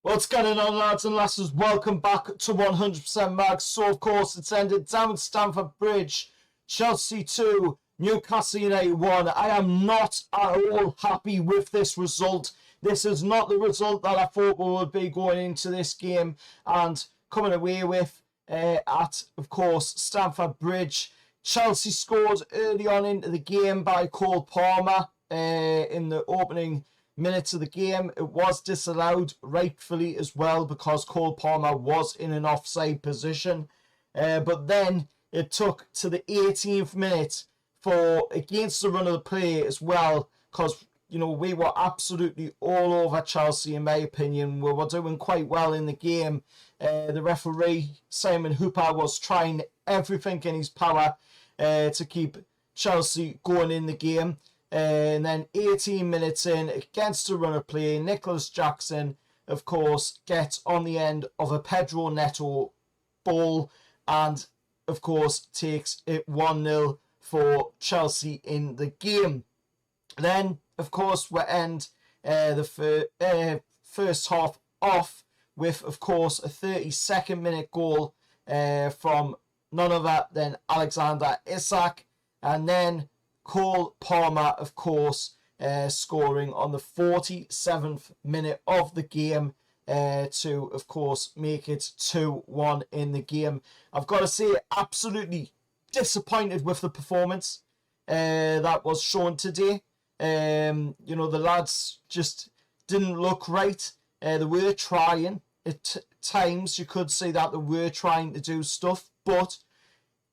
What's going on, lads and lasses? Welcome back to 100% Mag. So, of course, it's ended down at Stamford Bridge. Chelsea 2, Newcastle United 1. I am not at all happy with this result. This is not the result that I thought we would be going into this game and coming away with at, of course, Stamford Bridge. Chelsea scored early on into the game by Cole Palmer in the opening minutes of the game. It was disallowed rightfully as well because Cole Palmer was in an offside position. But then it took to the 18th minute for against the run of the play as well, because we were absolutely all over Chelsea in my opinion. We were doing quite well in the game. The referee Simon Hooper was trying everything in his power to keep Chelsea going in the game. And then 18 minutes in, against the run of play, Nicholas Jackson, of course, gets on the end of a Pedro Neto ball and, of course, takes it 1-0 for Chelsea in the game. Then, of course, we end the first half off with, of course, a 32nd minute goal from none other than Alexander Isak. And then Cole Palmer, of course, scoring on the 47th minute of the game to, of course, make it 2-1 in the game. I've got to say, absolutely disappointed with the performance that was shown today. The lads just didn't look right. They were trying. At times, you could say that they were trying to do stuff, but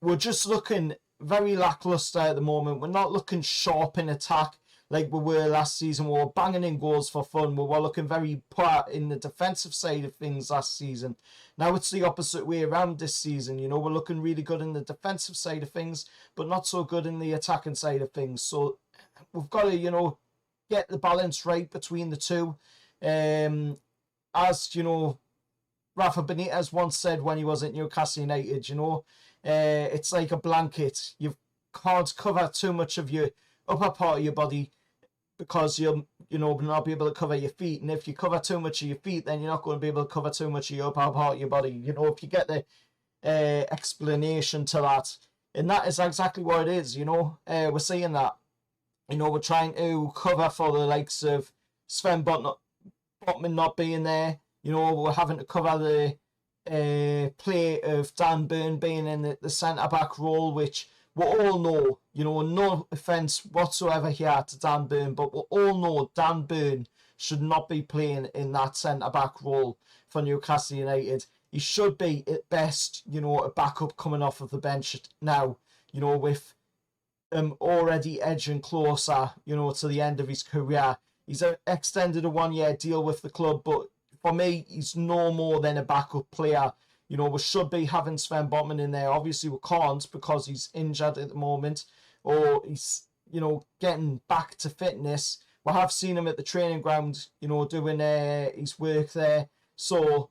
we're just looking very lackluster at the moment. We're not looking sharp in attack like we were last season. We were banging in goals for fun. We were looking very poor in the defensive side of things last season. Now it's the opposite way around this season. We're looking really good in the defensive side of things, but not so good in the attacking side of things. So we've got to, get the balance right between the two. As, Rafa Benitez once said when he was at Newcastle United, it's like a blanket. You can't cover too much of your upper part of your body because you'll, not be able to cover your feet. And if you cover too much of your feet, then you're not going to be able to cover too much of your upper part of your body. If you get the explanation to that. And that is exactly what it is, we're seeing that. We're trying to cover for the likes of Sven Botman not being there. We're having to cover the play of Dan Burn being in the centre-back role, which we all know, no offence whatsoever here to Dan Burn, but we all know Dan Burn should not be playing in that centre-back role for Newcastle United. He should be, at best, a backup coming off of the bench now, with already edging closer, to the end of his career. He's extended a 1-year deal with the club, but for me, he's no more than a backup player. We should be having Sven Botman in there. Obviously, we can't because he's injured at the moment or he's, getting back to fitness. We have seen him at the training ground, doing his work there. So,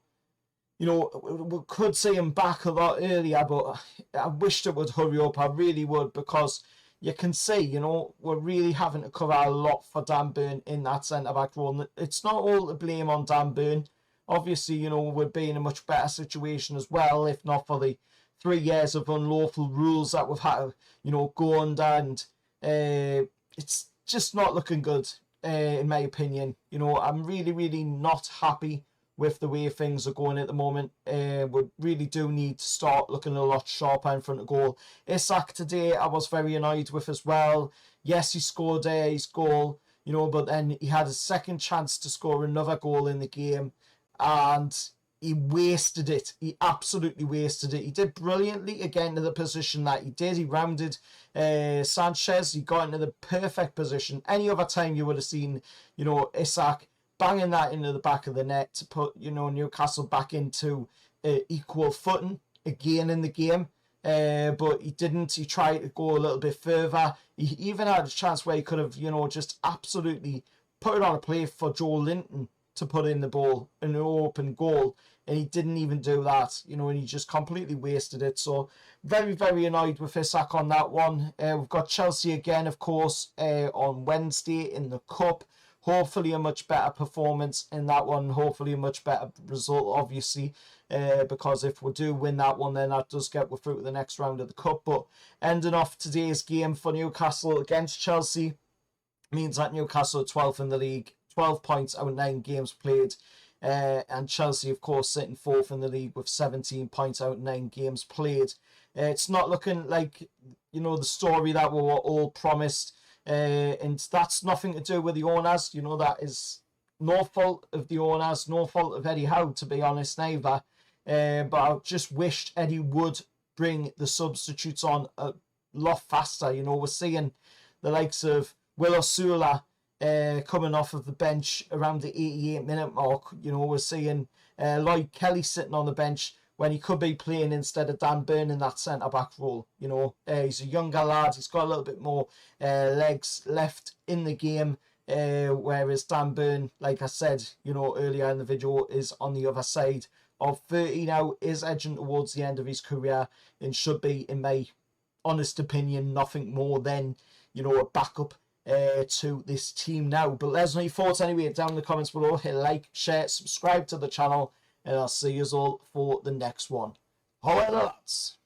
we could see him back a lot earlier, but I wish it would hurry up. I really would, because you can see, we're really having to cover a lot for Dan Burn in that centre-back role. It's not all to blame on Dan Burn. Obviously, we'd be in a much better situation as well, if not for the 3 years of unlawful rules that we've had to, go under. And it's just not looking good, in my opinion. I'm really, really not happy with the way things are going at the moment. We really do need to start looking a lot sharper in front of goal. Isak today, I was very annoyed with as well. Yes, he scored his goal, but then he had a second chance to score another goal in the game, and he wasted it. He absolutely wasted it. He did brilliantly again to the position that he did. He rounded Sanchez. He got into the perfect position. Any other time you would have seen, Isak banging that into the back of the net to put, Newcastle back into equal footing again in the game. But he didn't. He tried to go a little bit further. He even had a chance where he could have, just absolutely put it on a play for Joe Linton to put in the ball, an open goal. And he didn't even do that, and he just completely wasted it. So very, very annoyed with Isak on that one. We've got Chelsea again, of course, on Wednesday in the Cup. Hopefully a much better performance in that one. Hopefully a much better result, obviously, because if we do win that one, then that does get us through to the next round of the Cup. But ending off today's game for Newcastle against Chelsea means that Newcastle are 12th in the league, 12 points out of 9 games played. And Chelsea, of course, sitting 4th in the league with 17 points out of 9 games played. It's not looking like, the story that we were all promised. And that's nothing to do with the owners. That is no fault of the owners, no fault of Eddie Howe, to be honest, neither. But I just wished Eddie would bring the substitutes on a lot faster. We're seeing the likes of Will Osula coming off of the bench around the 88-minute mark. We're seeing Lloyd Kelly sitting on the bench when he could be playing instead of Dan Burn in that centre-back role. He's a younger lad. He's got a little bit more legs left in the game, whereas Dan Burn, like I said, earlier in the video, is on the other side of 30 now, is edging towards the end of his career, and should be, in my honest opinion, nothing more than, a backup to this team now. But let us know your thoughts anyway down in the comments below. Hit like, share, subscribe to the channel, and I'll see you all for the next one. However, lads.